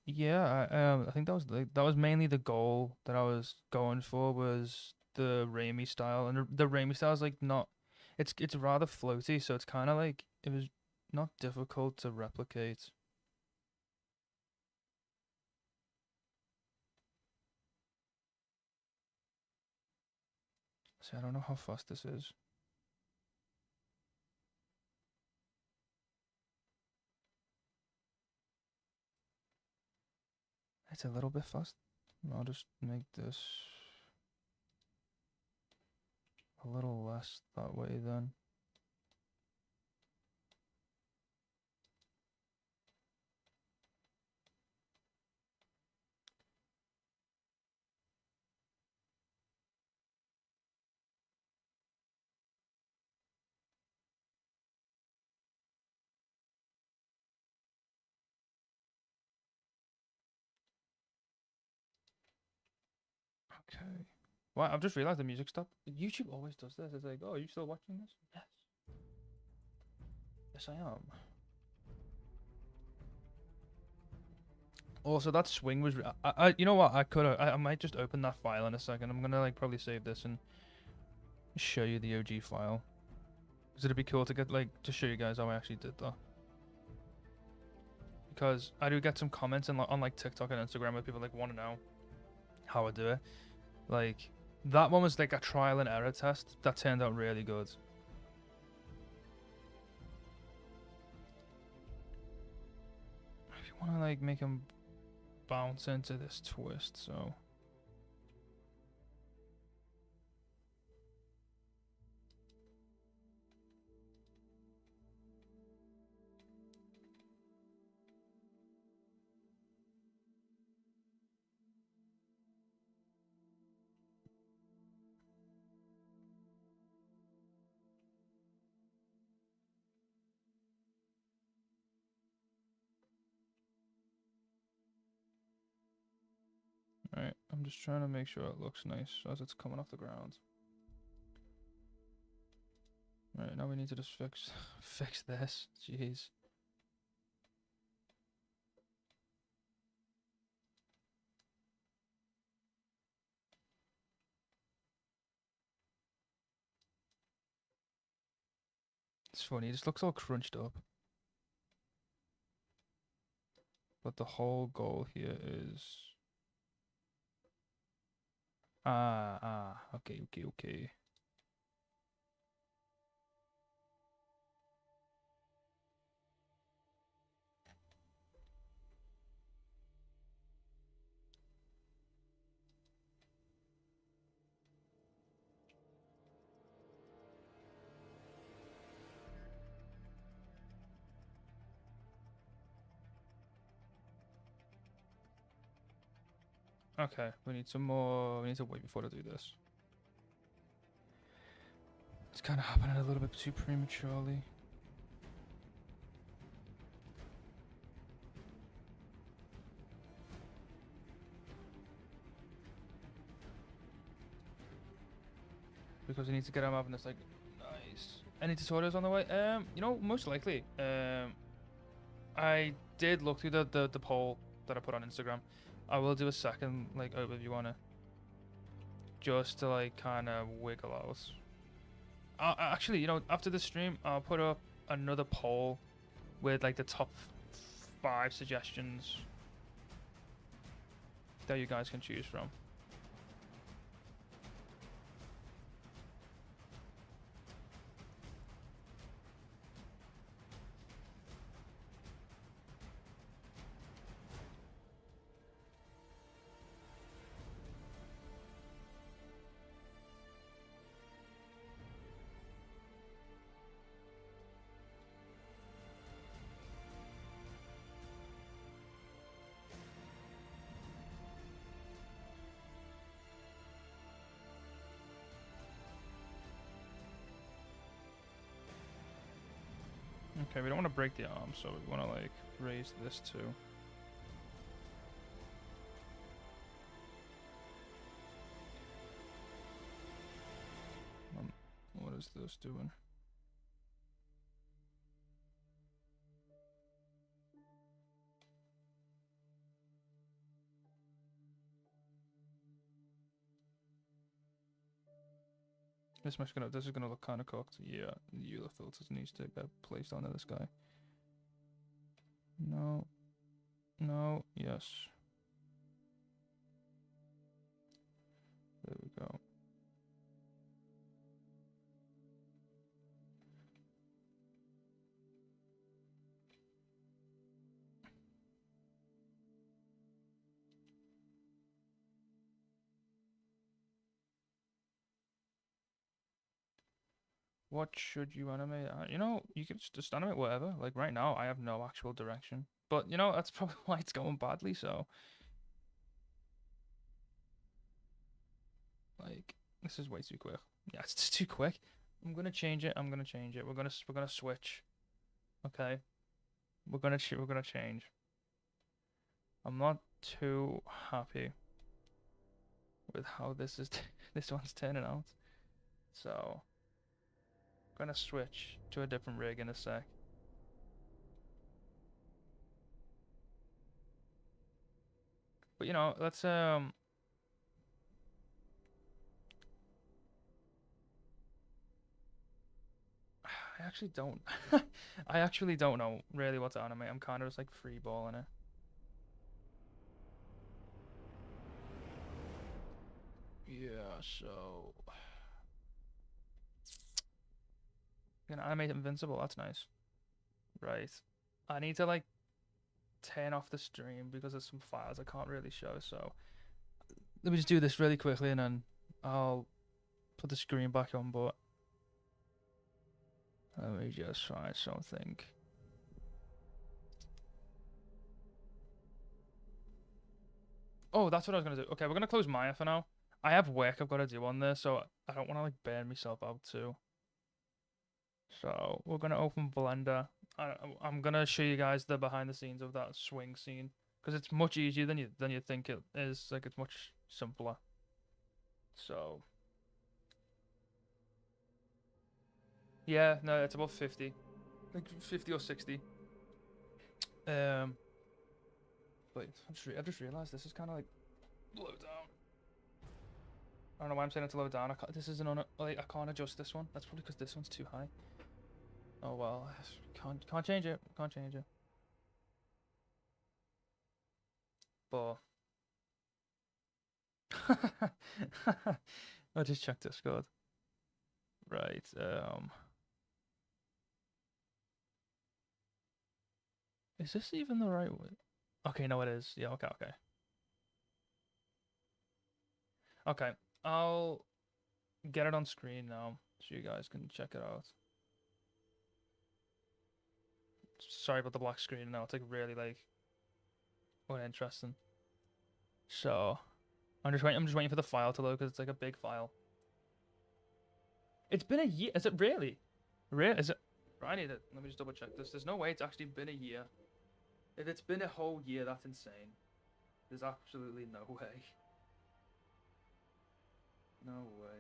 Yeah, I think that was mainly the goal that I was going for was the Raimi style, and the Raimi style is like not, it's rather floaty, so it's kind of like it was not difficult to replicate. So I don't know how fast this is. It's a little bit fast. I'll just make this a little less that way then. Okay. Well, I've just realized the music stopped. YouTube always does this. It's like, oh, are you still watching this? Yes. Yes, I am. Also, that swing was. You know what? I might just open that file in a second. I'm gonna like probably save this and show you the OG file. Cause it'd be cool to get like to show you guys how I actually did that. Because I do get some comments on like TikTok and Instagram where people like want to know how I do it. Like that one was like a trial and error test that turned out really good. If you want to like make him bounce into this twist, so. Alright, I'm just trying to make sure it looks nice as it's coming off the ground. Right, now we need to just fix this. Jeez. It's funny, it just looks all crunched up. But the whole goal here is okay. Okay, we need some more. We need to wait before to do this. It's kind of happening a little bit too prematurely. Because we need to get him up and it's like, nice. Any tutorials on the way? You know, most likely. I did look through the poll that I put on Instagram. I will do a second like overview on it, just to like kind of wiggle out. Actually, you know, after the stream, I'll put up another poll with like the top 5 suggestions that you guys can choose from. Okay, we don't want to break the arm, so we want to like raise this too. What is this doing? This is gonna look kind of cooked. Yeah, the Euler filters needs to get placed onto this guy. No, no, yes. There we go. What should you animate? You know, you can just animate whatever. Like right now, I have no actual direction. But you know, that's probably why it's going badly. So, like, this is way too quick. Yeah, it's just too quick. I'm gonna change it. I'm gonna change it. We're gonna switch. Okay, we're gonna change. I'm not too happy with how this is this one's turning out. So, gonna switch to a different rig in a sec. But you know, let's I actually don't I actually don't know really what to animate. I'm kind of just like freeballing it. Yeah, so gonna animate Invincible, that's nice. Right. I need to like turn off the stream because there's some files I can't really show, so let me just do this really quickly and then I'll put the screen back on, but let me just try something. Oh, that's what I was gonna do. Okay, we're gonna close Maya for now. I have work I've got to do on this, so I don't want to like burn myself out too. So we're gonna open Blender. I'm gonna show you guys the behind the scenes of that swing scene because it's much easier than you think it is. Like it's much simpler. So yeah, no, it's about 50, like 50 or 60. Um, but I just realized this is kind of like low down. I don't know why I'm saying it's low down. This isn't on. Like I can't adjust this one. That's probably because this one's too high. Oh well, can't change it. Can't change it. But I just checked Discord. Right. Is this even the right way? Okay, no, it is. Yeah. Okay. Okay. Okay. I'll get it on screen now so you guys can check it out. Sorry about the black screen now. It's like really like uninteresting. So I'm just waiting for the file to load because it's like a big file. It's been a year. Is it really? Really? Is it? I need it. Let me just double check this. There's no way it's actually been a year. If it's been a whole year, that's insane. There's absolutely no way. No way.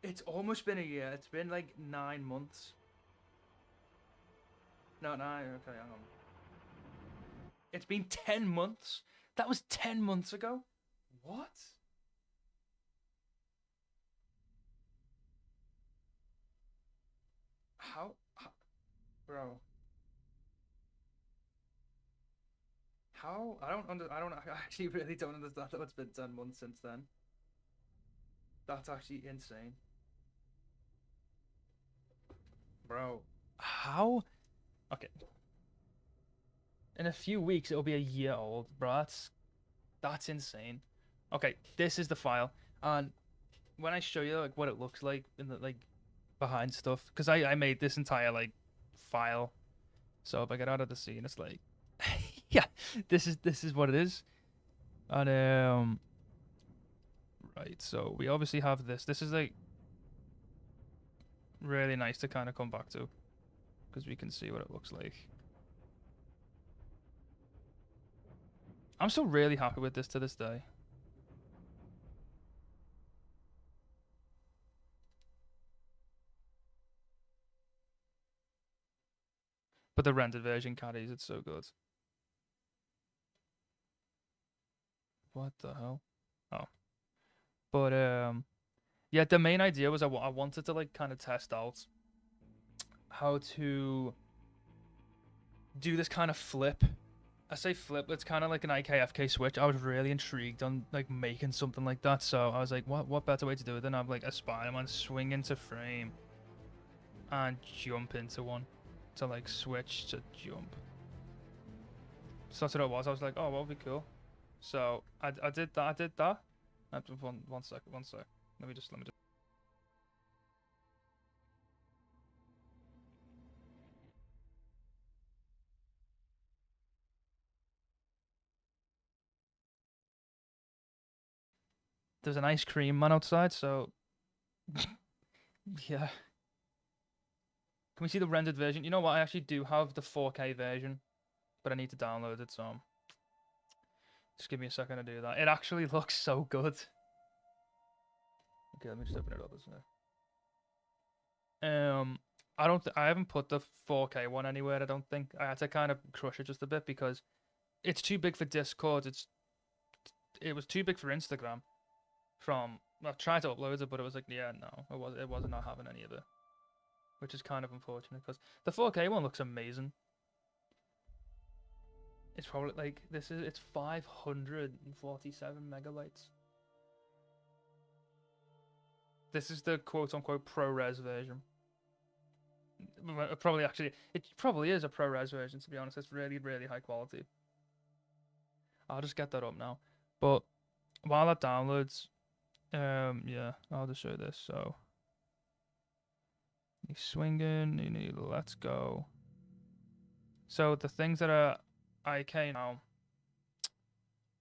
It's almost been a year. It's been like 9 months. No, nine. Okay, hang on. It's been 10 months. That was 10 months ago. What? How bro? How? I don't. I actually really don't understand how it's been 10 months since then. That's actually insane, bro. How? Okay. In a few weeks, it'll be a year old, bro. That's insane. Okay, this is the file, and when I show you like what it looks like in the like behind stuff, because I made this entire like file. So if I get out of the scene, it's like, yeah, this is what it is. And right. So we obviously have this. This is like really nice to kind of come back to, because we can see what it looks like. I'm still really happy with this to this day. But the rendered version carries it so good. What the hell? Oh. But yeah, the main idea was I wanted to like kind of test out how to do this kind of flip. I say flip, it's kind of like an IKFK switch. I was really intrigued on like making something like that, so I was like, what better way to do it than have like a Spider-Man swing into frame and jump into one to like switch to jump. So that's what it was. I was like, oh, that would be cool. So I did that. I did that. One sec. Let me just. There's an ice cream man outside, so yeah. Can we see the rendered version? You know what? I actually do have the 4K version, but I need to download it. So just give me a second to do that. It actually looks so good. Okay, let me just open it up. I haven't put the 4K one anywhere. I don't think I had to kind of crush it just a bit because it's too big for Discord. It was too big for Instagram. I tried to upload it, but it was like, yeah, no, it wasn't not having any of it, which is kind of unfortunate because the 4K one looks amazing. It's probably like it's 547 megabytes. This is the quote unquote ProRes version. It probably is a ProRes version, to be honest. It's really, really high quality. I'll just get that up now. But while that downloads, yeah, I'll just show this. So he's swinging, you need let's go. So the things that are IK now,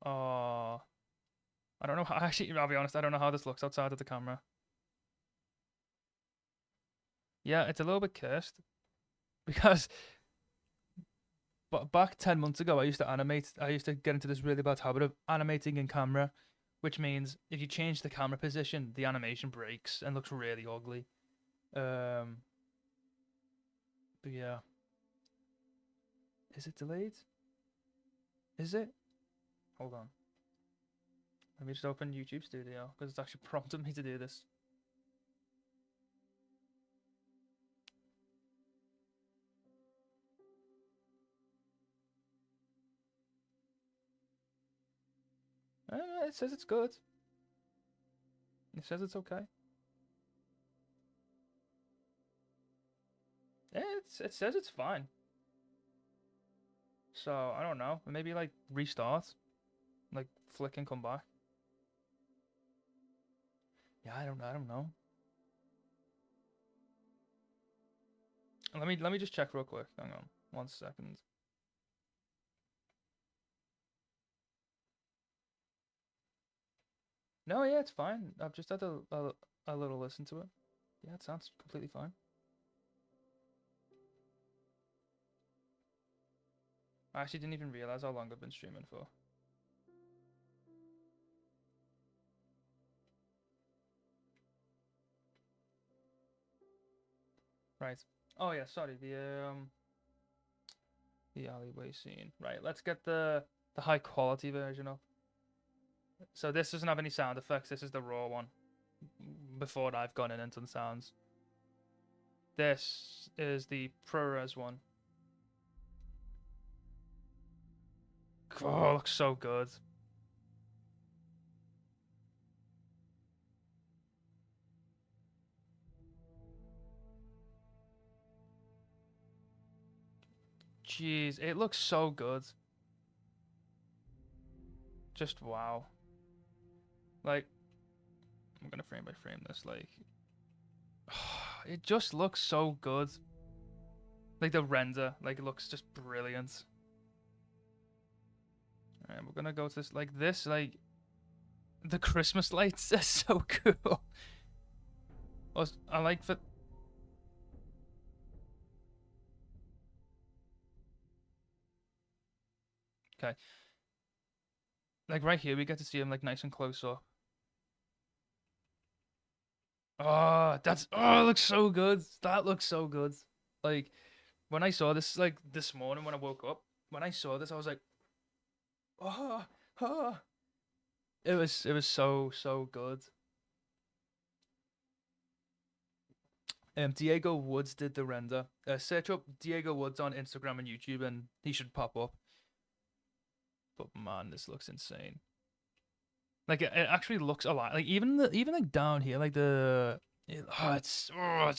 I don't know how, actually, I'll be honest, I don't know how this looks outside of the camera. Yeah, it's a little bit cursed because but back 10 months ago, I used to animate. I used to get into this really bad habit of animating in camera, which means if you change the camera position, the animation breaks and looks really ugly. But yeah. Is it delayed? Is it? Hold on. Let me just open YouTube Studio because it's actually prompted me to do this. It says it's good. It says it's okay. It says it's fine. So I don't know. Maybe like restart, like flick and come back. Yeah, I don't know. Let me just check real quick. Hang on, 1 second. No, yeah, it's fine. I've just had a little listen to it. Yeah, it sounds completely fine. I actually didn't even realize how long I've been streaming for. Right. Oh yeah, sorry. The alleyway scene. Right. Let's get the high quality version up. So this doesn't have any sound effects. This is the raw one. Before I've gone in into the sounds. This is the ProRes one. Oh, it looks so good. Jeez, it looks so good. Just wow. Like, I'm gonna frame by frame this. Like, it just looks so good. Like the render, like it looks just brilliant. Alright, we're gonna go to this. Like this, like the Christmas lights are so cool. I like that. Okay, like right here, we get to see him like nice and close up. Oh, it looks so good. That looks so good. Like when I saw this, like this morning when I woke up, when I saw this, I was like, oh, oh. It was so good. Diego Woods did the render. Search up Diego Woods on Instagram and YouTube, and he should pop up. But man, this looks insane. Like it actually looks a lot. Like even like down here, like it's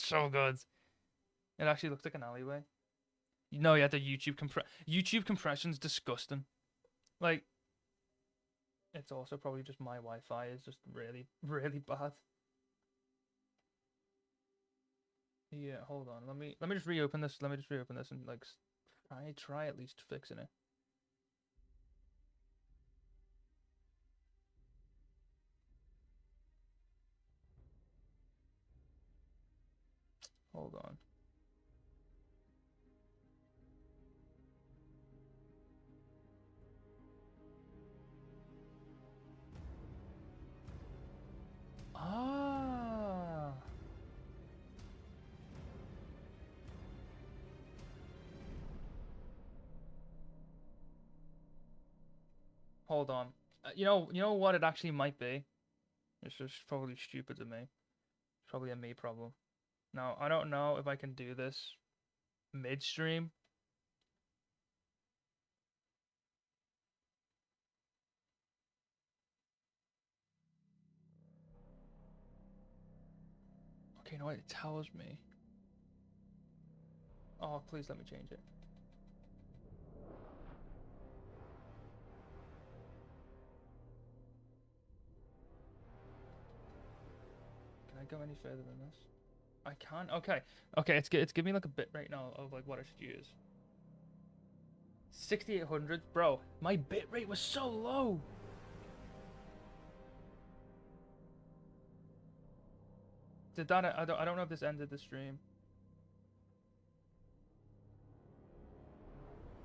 so good. It actually looks like an alleyway. No, yeah, the YouTube compression's disgusting. Like it's also probably just my Wi-Fi is just really really bad. Yeah, hold on. Let me just reopen this. Let me just reopen this and like try at least fixing it. Hold on. Ah. Hold on. You know what it actually might be. It's just probably stupid to me. It's probably a me problem. Now I don't know if I can do this midstream. Okay, you know what? It tells me. Oh, please let me change it. Can I go any further than this? I can't. Okay. Okay, it's giving me like a bit right now of like what I should use. 6800, bro. My bit rate was so low. Did that? I don't know if this ended the stream.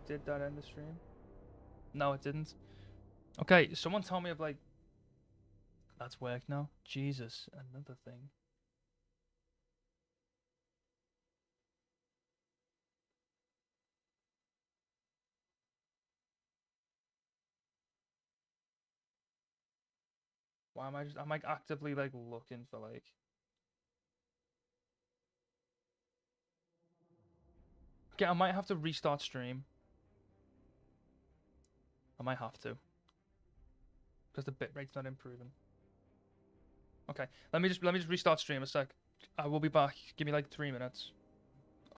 Did that end the stream? No, it didn't. Okay, someone tell me if like that's worked now. Jesus, another thing. Why am I just? I'm like actively like looking for like. Okay, I might have to restart stream. I might have to because the bitrate's not improving. Okay, let me just restart stream a sec. I will be back. Give me like 3 minutes.